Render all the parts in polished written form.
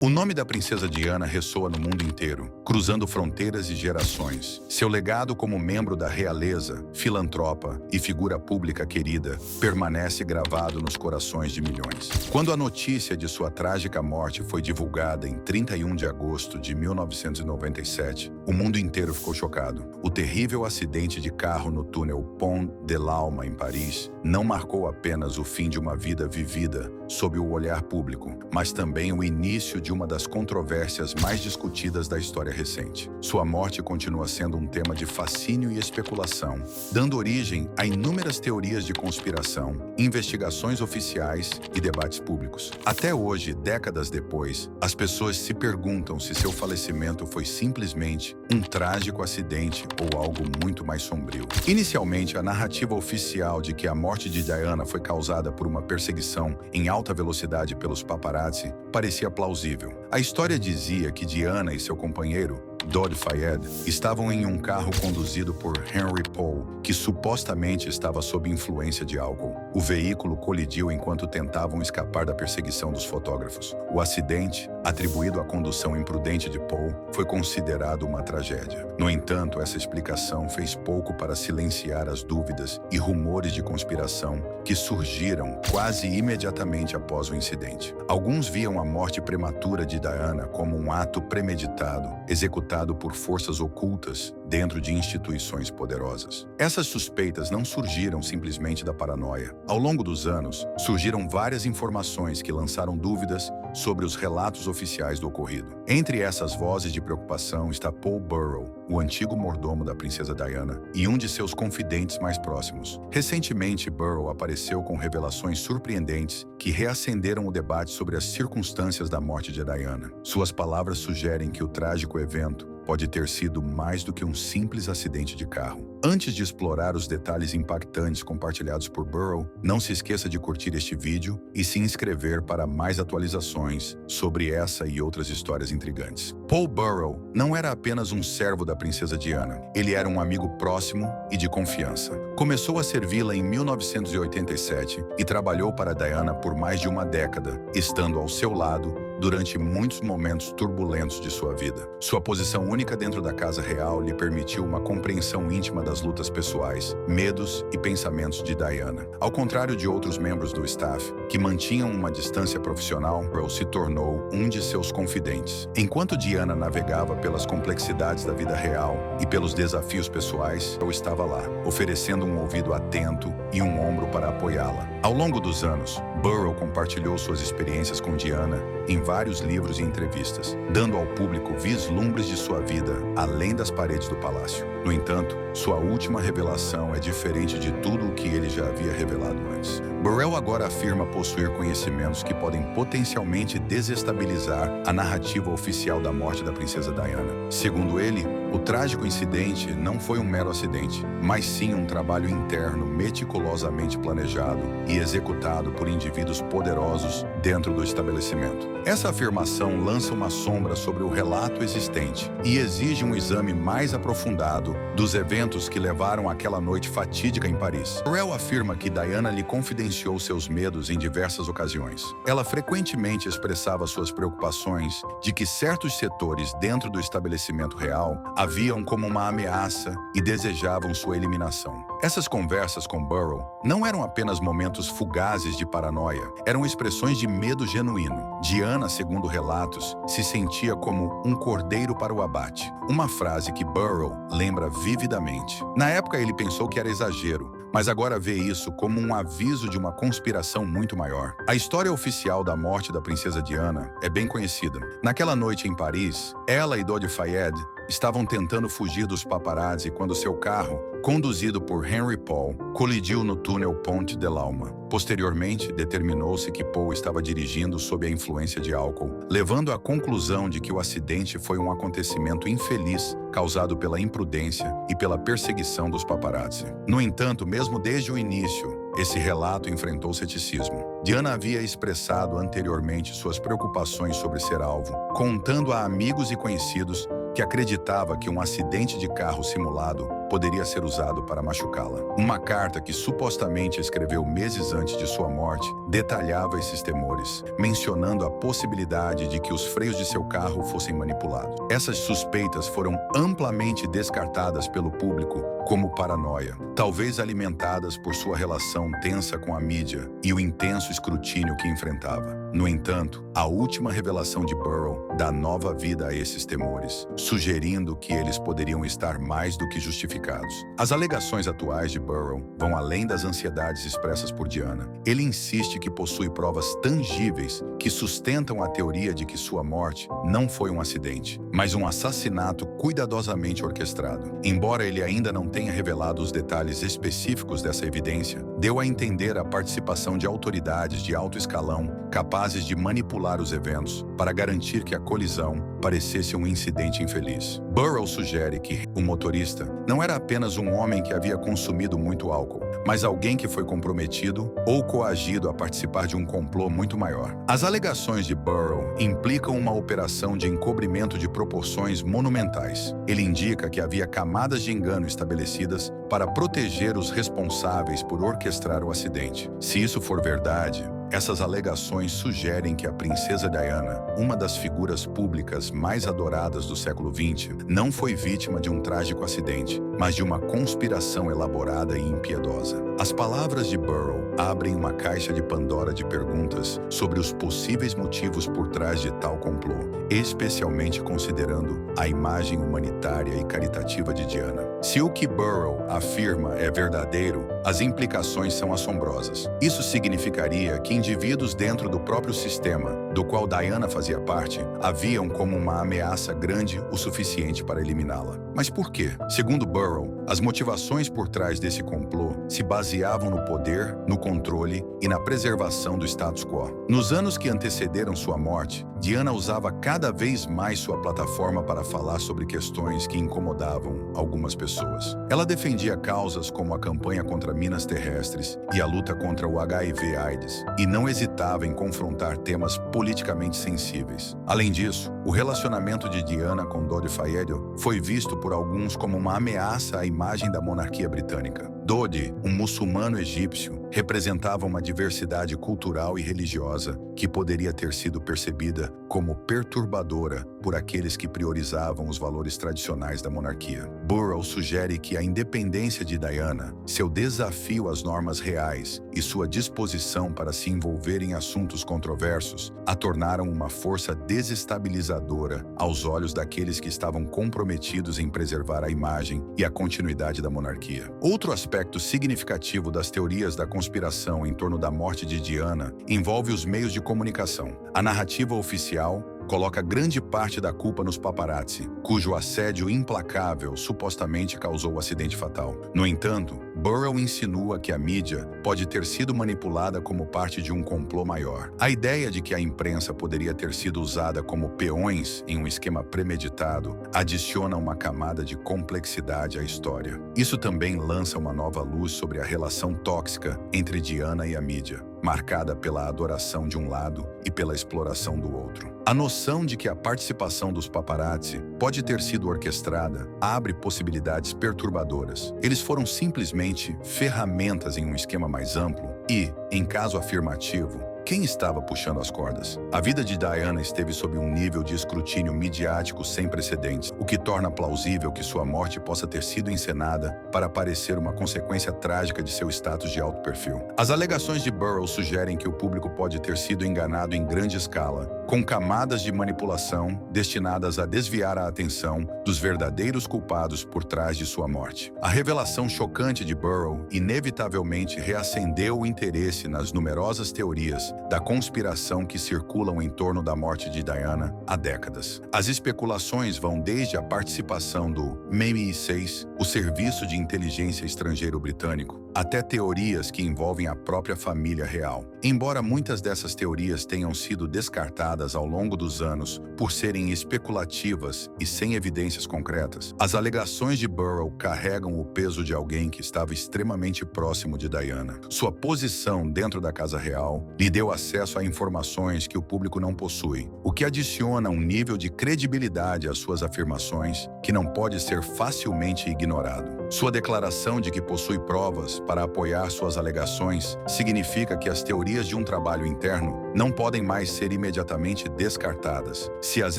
O nome da princesa Diana ressoa no mundo inteiro, cruzando fronteiras e gerações. Seu legado como membro da realeza, filantropa e figura pública querida permanece gravado nos corações de milhões. Quando a notícia de sua trágica morte foi divulgada em 31 de agosto de 1997, o mundo inteiro ficou chocado. O terrível acidente de carro no túnel Pont de l'Alma, em Paris, não marcou apenas o fim de uma vida vivida sob o olhar público, mas também o início de uma das controvérsias mais discutidas da história recente. Sua morte continua sendo um tema de fascínio e especulação, dando origem a inúmeras teorias de conspiração, investigações oficiais e debates públicos. Até hoje, décadas depois, as pessoas se perguntam se seu falecimento foi simplesmente um trágico acidente ou algo muito mais sombrio. Inicialmente, a narrativa oficial de que a morte de Diana foi causada por uma perseguição em alta velocidade pelos paparazzi parecia plausível. A história dizia que Diana e seu companheiro, Dodi Fayed, estavam em um carro conduzido por Henry Paul, que supostamente estava sob influência de álcool. O veículo colidiu enquanto tentavam escapar da perseguição dos fotógrafos. O acidente, atribuído à condução imprudente de Paul, foi considerado uma tragédia. No entanto, essa explicação fez pouco para silenciar as dúvidas e rumores de conspiração que surgiram quase imediatamente após o incidente. Alguns viam a morte prematura de Diana como um ato premeditado, executado por forças ocultas dentro de instituições poderosas. Essas suspeitas não surgiram simplesmente da paranoia. Ao longo dos anos, surgiram várias informações que lançaram dúvidas sobre os relatos oficiais do ocorrido. Entre essas vozes de preocupação está Paul Burrell, o antigo mordomo da princesa Diana e um de seus confidentes mais próximos. Recentemente, Burrell apareceu com revelações surpreendentes que reacenderam o debate sobre as circunstâncias da morte de Diana. Suas palavras sugerem que o trágico evento pode ter sido mais do que um simples acidente de carro. Antes de explorar os detalhes impactantes compartilhados por Burrell, não se esqueça de curtir este vídeo e se inscrever para mais atualizações sobre essa e outras histórias intrigantes. Paul Burrell não era apenas um servo da princesa Diana, ele era um amigo próximo e de confiança. Começou a servi-la em 1987 e trabalhou para Diana por mais de uma década, estando ao seu lado durante muitos momentos turbulentos de sua vida. Sua posição única dentro da casa real lhe permitiu uma compreensão íntima das lutas pessoais, medos e pensamentos de Diana. Ao contrário de outros membros do staff, que mantinham uma distância profissional, Burrell se tornou um de seus confidentes. Enquanto Diana navegava pelas complexidades da vida real e pelos desafios pessoais, Burrell estava lá, oferecendo um ouvido atento e um ombro para apoiá-la. Ao longo dos anos, Burrell compartilhou suas experiências com Diana em vários livros e entrevistas, dando ao público vislumbres de sua vida além das paredes do palácio. No entanto, sua última revelação é diferente de tudo o que ele já havia revelado antes. Burrell agora afirma possuir conhecimentos que podem potencialmente desestabilizar a narrativa oficial da morte da princesa Diana. Segundo ele, o trágico incidente não foi um mero acidente, mas sim um trabalho interno meticulosamente planejado e executado por indivíduos poderosos dentro do estabelecimento. Essa afirmação lança uma sombra sobre o relato existente e exige um exame mais aprofundado dos eventos que levaram àquela noite fatídica em Paris. Burrell afirma que Diana lhe confidenciou seus medos em diversas ocasiões. Ela frequentemente expressava suas preocupações de que certos setores dentro do estabelecimento real haviam como uma ameaça e desejavam sua eliminação. Essas conversas com Burrell não eram apenas momentos fugazes de paranoia, eram expressões de medo genuíno. Diana, segundo relatos, se sentia como um cordeiro para o abate, uma frase que Burrell lembra vividamente. Na época ele pensou que era exagero, mas agora vê isso como um aviso de uma conspiração muito maior. A história oficial da morte da princesa Diana é bem conhecida. Naquela noite em Paris, ela e Dodi Fayed estavam tentando fugir dos paparazzi quando seu carro, conduzido por Henry Paul, colidiu no túnel Pont de l'Alma. Posteriormente, determinou-se que Paul estava dirigindo sob a influência de álcool, levando à conclusão de que o acidente foi um acontecimento infeliz causado pela imprudência e pela perseguição dos paparazzi. No entanto, mesmo desde o início, esse relato enfrentou ceticismo. Diana havia expressado anteriormente suas preocupações sobre ser alvo, contando a amigos e conhecidos que acreditava que um acidente de carro simulado poderia ser usado para machucá-la. Uma carta que supostamente escreveu meses antes de sua morte detalhava esses temores, mencionando a possibilidade de que os freios de seu carro fossem manipulados. Essas suspeitas foram amplamente descartadas pelo público como paranoia, talvez alimentadas por sua relação tensa com a mídia e o intenso escrutínio que enfrentava. No entanto, a última revelação de Burrow dá nova vida a esses temores, sugerindo que eles poderiam estar mais do que justificados. As alegações atuais de Burrow vão além das ansiedades expressas por Diana. Ele insiste que possui provas tangíveis que sustentam a teoria de que sua morte não foi um acidente, mas um assassinato cuidadosamente orquestrado. Embora ele ainda não tenha revelado os detalhes específicos dessa evidência, deu a entender a participação de autoridades de alto escalão capazes de manipular os eventos para garantir que a colisão parecesse um incidente infeliz. Burrow sugere que o motorista não era apenas um homem que havia consumido muito álcool, mas alguém que foi comprometido ou coagido a participar de um complô muito maior. As alegações de Burrow implicam uma operação de encobrimento de proporções monumentais. Ele indica que havia camadas de engano estabelecidas para proteger os responsáveis por orquestrar o acidente. Se isso for verdade, essas alegações sugerem que a princesa Diana, uma das figuras públicas mais adoradas do século XX, não foi vítima de um trágico acidente, mas de uma conspiração elaborada e impiedosa. As palavras de Burrow abrem uma caixa de Pandora de perguntas sobre os possíveis motivos por trás de tal complô, especialmente considerando a imagem humanitária e caritativa de Diana. Se o que Burrow afirma é verdadeiro, as implicações são assombrosas. Isso significaria que indivíduos dentro do próprio sistema, do qual Diana fazia parte, haviam como uma ameaça grande o suficiente para eliminá-la. Mas por quê? Segundo Burrow, as motivações por trás desse complô se baseavam no poder, no controle e na preservação do status quo. Nos anos que antecederam sua morte, Diana usava cada vez mais sua plataforma para falar sobre questões que incomodavam algumas pessoas. Ela defendia causas como a campanha contra minas terrestres e a luta contra o HIV/AIDS, e não hesitava em confrontar temas politicamente sensíveis. Além disso, o relacionamento de Diana com Dodi Fayed foi visto por alguns como uma ameaça à imagem da monarquia britânica. Dodi, um muçulmano egípcio, representava uma diversidade cultural e religiosa que poderia ter sido percebida como perturbadora por aqueles que priorizavam os valores tradicionais da monarquia. Burrow sugere que a independência de Diana, seu desafio às normas reais e sua disposição para se envolver em assuntos controversos a tornaram uma força desestabilizadora aos olhos daqueles que estavam comprometidos em preservar a imagem e a continuidade da monarquia. Outro aspecto significativo das teorias da conspiração em torno da morte de Diana envolve os meios de comunicação. A narrativa oficial coloca grande parte da culpa nos paparazzi, cujo assédio implacável supostamente causou o acidente fatal. No entanto, Burrow insinua que a mídia pode ter sido manipulada como parte de um complô maior. A ideia de que a imprensa poderia ter sido usada como peões em um esquema premeditado adiciona uma camada de complexidade à história. Isso também lança uma nova luz sobre a relação tóxica entre Diana e a mídia, marcada pela adoração de um lado e pela exploração do outro. A noção de que a participação dos paparazzi pode ter sido orquestrada abre possibilidades perturbadoras. Eles foram simplesmente ferramentas em um esquema mais amplo e, em caso afirmativo, quem estava puxando as cordas? A vida de Diana esteve sob um nível de escrutínio midiático sem precedentes, o que torna plausível que sua morte possa ter sido encenada para parecer uma consequência trágica de seu status de alto perfil. As alegações de Burrow sugerem que o público pode ter sido enganado em grande escala, com camadas de manipulação destinadas a desviar a atenção dos verdadeiros culpados por trás de sua morte. A revelação chocante de Burrow inevitavelmente reacendeu o interesse nas numerosas teorias da conspiração que circulam em torno da morte de Diana há décadas. As especulações vão desde a participação do MI6, o Serviço de Inteligência Estrangeiro Britânico, até teorias que envolvem a própria família real. Embora muitas dessas teorias tenham sido descartadas ao longo dos anos por serem especulativas e sem evidências concretas, as alegações de Burrow carregam o peso de alguém que estava extremamente próximo de Diana. Sua posição dentro da Casa Real lhe deu acesso a informações que o público não possui, o que adiciona um nível de credibilidade às suas afirmações que não pode ser facilmente ignorado. Sua declaração de que possui provas para apoiar suas alegações significa que as teorias de um trabalho interno não podem mais ser imediatamente descartadas. Se as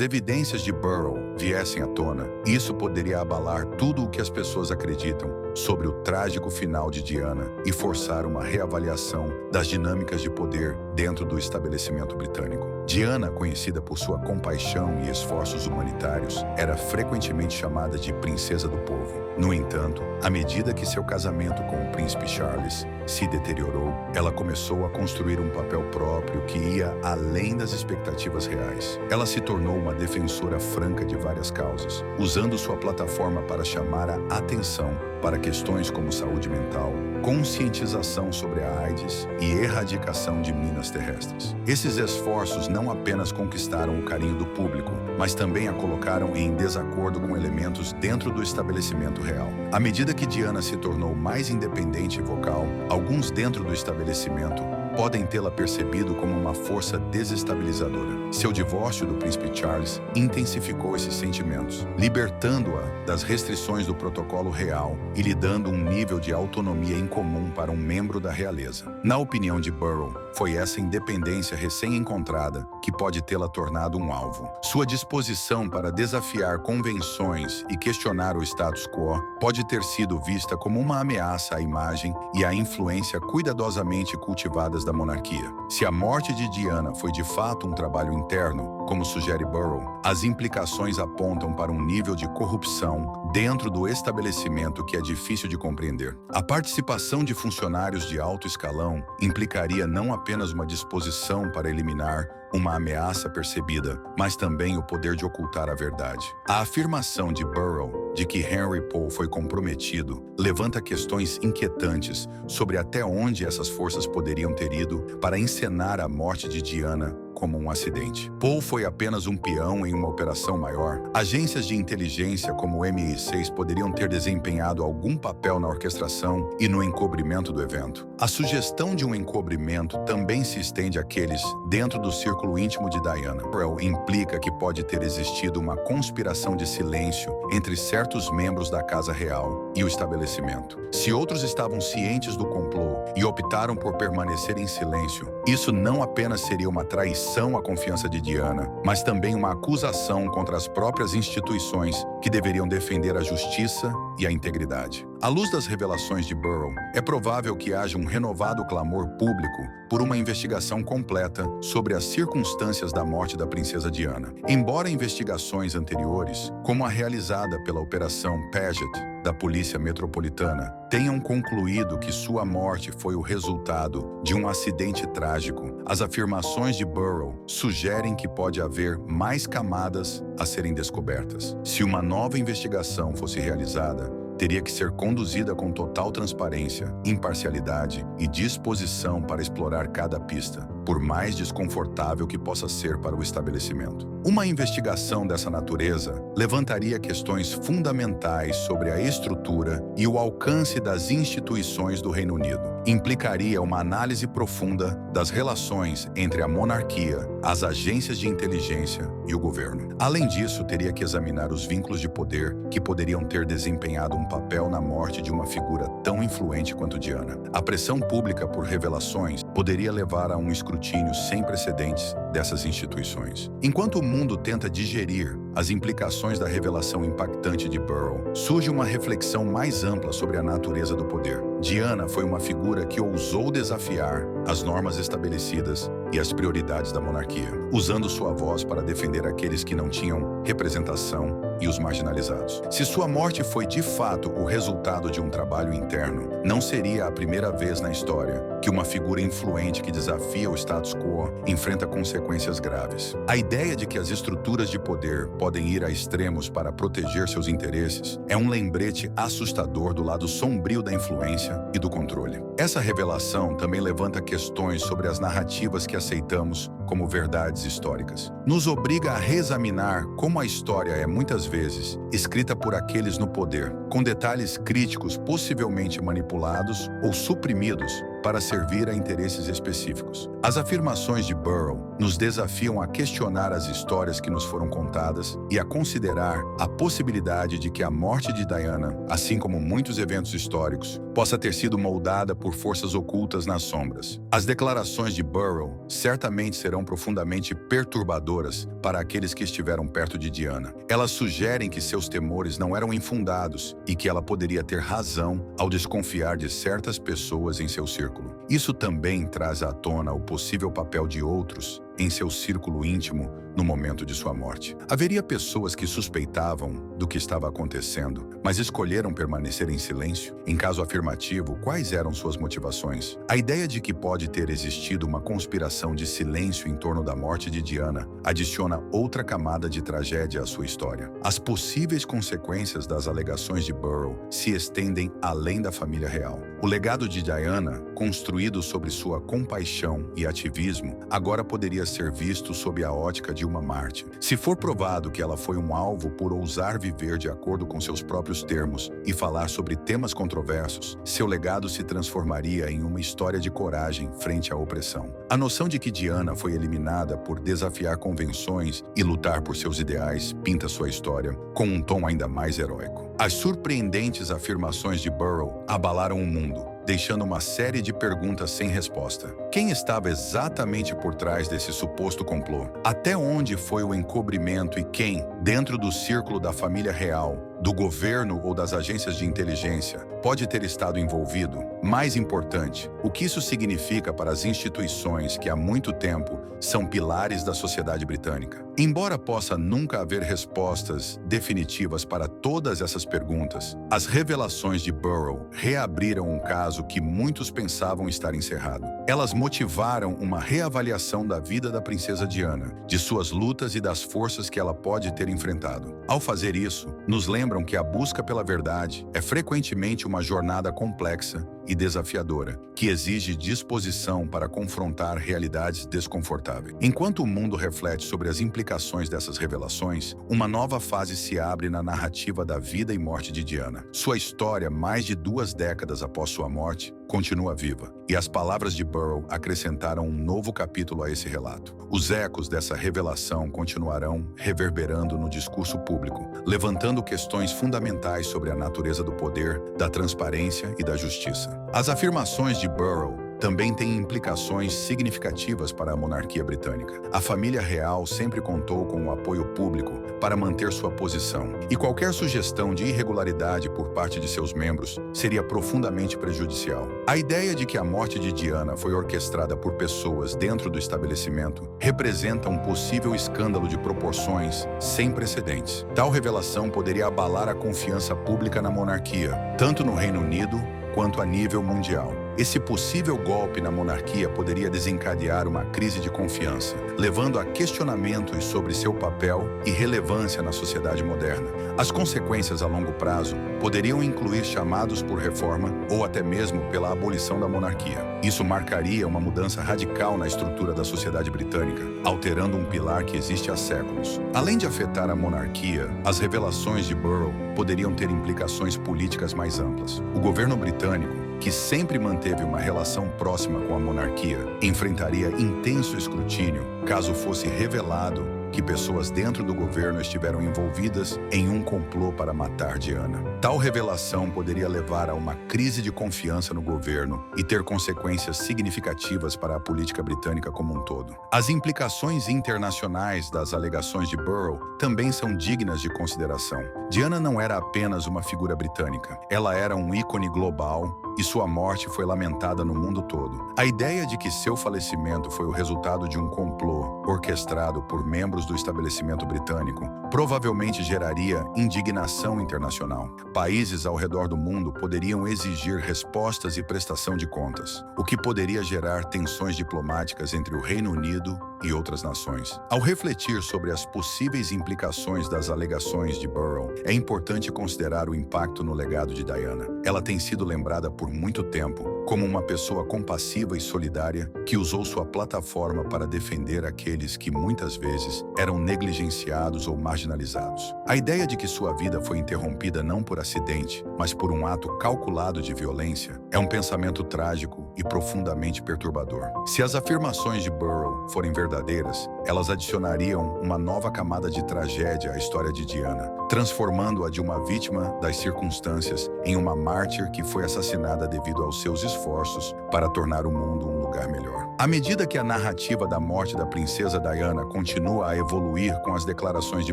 evidências de Burrow viessem à tona, isso poderia abalar tudo o que as pessoas acreditam sobre o trágico final de Diana e forçar uma reavaliação das dinâmicas de poder dentro do estabelecimento britânico. Diana, conhecida por sua compaixão e esforços humanitários, era frequentemente chamada de Princesa do Povo. No entanto, à medida que seu casamento com o príncipe Charles se deteriorou, ela começou a construir um papel próprio que ia além das expectativas reais. Ela se tornou uma defensora franca de várias causas, usando sua plataforma para chamar a atenção para questões como saúde mental, conscientização sobre a AIDS e erradicação de minas terrestres. Esses esforços não apenas conquistaram o carinho do público, mas também a colocaram em desacordo com elementos dentro do estabelecimento real. À medida que Diana se tornou mais independente e vocal, alguns dentro do estabelecimento podem tê-la percebido como uma força desestabilizadora. Seu divórcio do príncipe Charles intensificou esses sentimentos, libertando-a das restrições do protocolo real e lhe dando um nível de autonomia incomum para um membro da realeza. Na opinião de Burrow, foi essa independência recém-encontrada que pode tê-la tornado um alvo. Sua disposição para desafiar convenções e questionar o status quo pode ter sido vista como uma ameaça à imagem e à influência cuidadosamente cultivadas da monarquia. Se a morte de Diana foi de fato um trabalho interno, como sugere Burrow, as implicações apontam para um nível de corrupção dentro do estabelecimento que é difícil de compreender. A participação de funcionários de alto escalão implicaria não apenas uma disposição para eliminar uma ameaça percebida, mas também o poder de ocultar a verdade. A afirmação de Burrow de que Henry Paul foi comprometido levanta questões inquietantes sobre até onde essas forças poderiam ter ido para encenar a morte de Diana como um acidente. Paul foi apenas um peão em uma operação maior. Agências de inteligência como o MI6 poderiam ter desempenhado algum papel na orquestração e no encobrimento do evento. A sugestão de um encobrimento também se estende àqueles dentro do círculo íntimo de Diana. Burrow implica que pode ter existido uma conspiração de silêncio entre certos membros da Casa Real e o estabelecimento. Se outros estavam cientes do complô e optaram por permanecer em silêncio, isso não apenas seria uma traição à confiança de Diana, mas também uma acusação contra as próprias instituições que deveriam defender a justiça e a integridade. À luz das revelações de Burrow, é provável que haja um renovado clamor público por uma investigação completa sobre as circunstâncias da morte da princesa Diana. Embora investigações anteriores, como a realizada pela Operação Paget da Polícia Metropolitana, tenham concluído que sua morte foi o resultado de um acidente trágico, as afirmações de Burrow sugerem que pode haver mais camadas a serem descobertas. Se uma nova investigação fosse realizada, teria que ser conduzida com total transparência, imparcialidade e disposição para explorar cada pista, por mais desconfortável que possa ser para o estabelecimento. Uma investigação dessa natureza levantaria questões fundamentais sobre a estrutura e o alcance das instituições do Reino Unido. Implicaria uma análise profunda das relações entre a monarquia, as agências de inteligência e o governo. Além disso, teria que examinar os vínculos de poder que poderiam ter desempenhado um papel na morte de uma figura tão influente quanto Diana. A pressão pública por revelações poderia levar a um escrutínio sem precedentes dessas instituições. Enquanto o mundo tenta digerir as implicações da revelação impactante de Burrow, surge uma reflexão mais ampla sobre a natureza do poder. Diana foi uma figura que ousou desafiar as normas estabelecidas e as prioridades da monarquia, usando sua voz para defender aqueles que não tinham representação e os marginalizados. Se sua morte foi de fato o resultado de um trabalho interno, não seria a primeira vez na história que uma figura influente que desafia o status quo enfrenta consequências graves. A ideia de que as estruturas de poder podem ir a extremos para proteger seus interesses é um lembrete assustador do lado sombrio da influência e do controle. Essa revelação também levanta questões sobre as narrativas que aceitamos como verdades históricas. Nos obriga a reexaminar como a história é muitas vezes escrita por aqueles no poder, com detalhes críticos possivelmente manipulados ou suprimidos para servir a interesses específicos. As afirmações de Burrow nos desafiam a questionar as histórias que nos foram contadas e a considerar a possibilidade de que a morte de Diana, assim como muitos eventos históricos, possa ter sido moldada por forças ocultas nas sombras. As declarações de Burrow certamente serão profundamente perturbadoras para aqueles que estiveram perto de Diana. Elas sugerem que seus temores não eram infundados e que ela poderia ter razão ao desconfiar de certas pessoas em seu círculo. Isso também traz à tona o possível papel de outros em seu círculo íntimo no momento de sua morte. Haveria pessoas que suspeitavam do que estava acontecendo, mas escolheram permanecer em silêncio? Em caso afirmativo, quais eram suas motivações? A ideia de que pode ter existido uma conspiração de silêncio em torno da morte de Diana adiciona outra camada de tragédia à sua história. As possíveis consequências das alegações de Burrow se estendem além da família real. O legado de Diana, construído sobre sua compaixão e ativismo, agora poderia ser visto sob a ótica de uma mártir. Se for provado que ela foi um alvo por ousar viver de acordo com seus próprios termos e falar sobre temas controversos, seu legado se transformaria em uma história de coragem frente à opressão. A noção de que Diana foi eliminada por desafiar convenções e lutar por seus ideais pinta sua história com um tom ainda mais heróico. As surpreendentes afirmações de Burrow abalaram o mundo, deixando uma série de perguntas sem resposta. Quem estava exatamente por trás desse suposto complô? Até onde foi o encobrimento e quem, dentro do círculo da família real, do governo ou das agências de inteligência, pode ter estado envolvido? Mais importante, o que isso significa para as instituições que há muito tempo são pilares da sociedade britânica? Embora possa nunca haver respostas definitivas para todas essas perguntas, as revelações de Burrow reabriram um caso que muitos pensavam estar encerrado. Elas motivaram uma reavaliação da vida da princesa Diana, de suas lutas e das forças que ela pode ter enfrentado. Ao fazer isso, nos lembram que a busca pela verdade é frequentemente uma jornada complexa e desafiadora, que exige disposição para confrontar realidades desconfortáveis. Enquanto o mundo reflete sobre as implicações dessas revelações, uma nova fase se abre na narrativa da vida e morte de Diana. Sua história, mais de 2 décadas após sua morte, continua viva, e as palavras de Burrow acrescentaram um novo capítulo a esse relato. Os ecos dessa revelação continuarão reverberando no discurso público, levantando questões fundamentais sobre a natureza do poder, da transparência e da justiça. As afirmações de Burrow também têm implicações significativas para a monarquia britânica. A família real sempre contou com o apoio público para manter sua posição, e qualquer sugestão de irregularidade por parte de seus membros seria profundamente prejudicial. A ideia de que a morte de Diana foi orquestrada por pessoas dentro do estabelecimento representa um possível escândalo de proporções sem precedentes. Tal revelação poderia abalar a confiança pública na monarquia, tanto no Reino Unido quanto a nível mundial. Esse possível golpe na monarquia poderia desencadear uma crise de confiança, levando a questionamentos sobre seu papel e relevância na sociedade moderna. As consequências a longo prazo poderiam incluir chamados por reforma ou até mesmo pela abolição da monarquia. Isso marcaria uma mudança radical na estrutura da sociedade britânica, alterando um pilar que existe há séculos. Além de afetar a monarquia, as revelações de Burrow poderiam ter implicações políticas mais amplas. O governo britânico, que sempre manteve uma relação próxima com a monarquia, enfrentaria intenso escrutínio caso fosse revelado que pessoas dentro do governo estiveram envolvidas em um complô para matar Diana. Tal revelação poderia levar a uma crise de confiança no governo e ter consequências significativas para a política britânica como um todo. As implicações internacionais das alegações de Burrow também são dignas de consideração. Diana não era apenas uma figura britânica, ela era um ícone global e sua morte foi lamentada no mundo todo. A ideia de que seu falecimento foi o resultado de um complô orquestrado por membros do estabelecimento britânico provavelmente geraria indignação internacional. Países ao redor do mundo poderiam exigir respostas e prestação de contas, o que poderia gerar tensões diplomáticas entre o Reino Unido e outras nações. Ao refletir sobre as possíveis implicações das alegações de Burrow, é importante considerar o impacto no legado de Diana. Ela tem sido lembrada por muito tempo como uma pessoa compassiva e solidária que usou sua plataforma para defender aqueles que muitas vezes eram negligenciados ou marginalizados. A ideia de que sua vida foi interrompida não por acidente, mas por um ato calculado de violência, é um pensamento trágico e profundamente perturbador. Se as afirmações de Burrow forem verdadeiras, elas adicionariam uma nova camada de tragédia à história de Diana, transformando-a de uma vítima das circunstâncias em uma mártir que foi assassinada devido aos seus esforços para tornar o mundo um lugar melhor. À medida que a narrativa da morte da princesa Diana continua a evoluir com as declarações de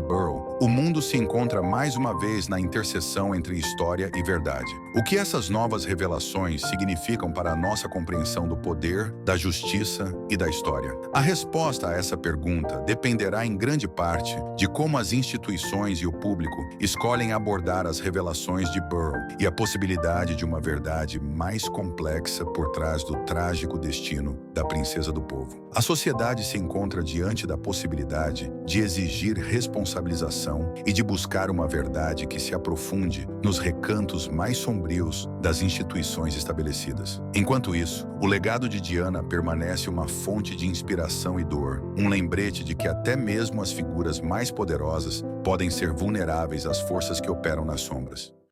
Burrow, o mundo se encontra mais uma vez na interseção entre história e verdade. O que essas novas revelações significam para a nossa compreensão do poder, da justiça e da história? A resposta a essa pergunta dependerá em grande parte de como as instituições e o público escolhem abordar as revelações de Burrow e a possibilidade de uma verdade mais complexa por trás do trágico destino da princesa do povo. A sociedade se encontra diante da possibilidade de exigir responsabilização e de buscar uma verdade que se aprofunde nos recantos mais sombrios das instituições estabelecidas. Enquanto isso, o legado de Diana permanece uma fonte de inspiração e dor, um lembrete de que até mesmo as figuras mais poderosas podem ser vulneráveis às forças que operam nas sombras.